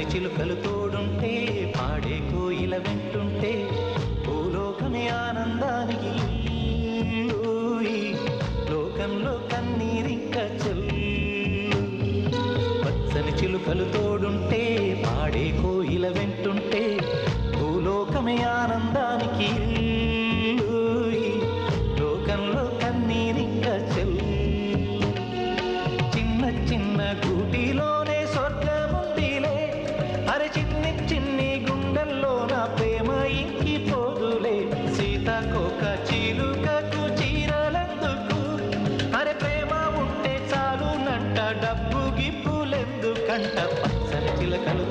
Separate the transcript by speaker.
Speaker 1: పచ్చని చిలుకలు తోడుంటే పాడే కోయిల వెంటుంటే భూలోకమే ఆనందానికి లోకంలో కన్నీరింక చెల్లు పచ్చని చిలుకలు తోడుంటే పాడే కోయిల వెంటుంటే భూలోకమే ఆనందానికి లోకంలో కన్నీరింక చెల్లు చిన్న చిన్న గూటిలోనే స్వర్గముందిలే అరే చిన్ని చిన్ని గుండెల్లో నా ప్రేమ ఇంకి పోదులే సీతాకోక చిలుకకు చీరలెందుకు అరే ప్రేమ ఉంటే చాలునంట డబ్బు గిప్పులెందుకంట పచ్చని చిలకలు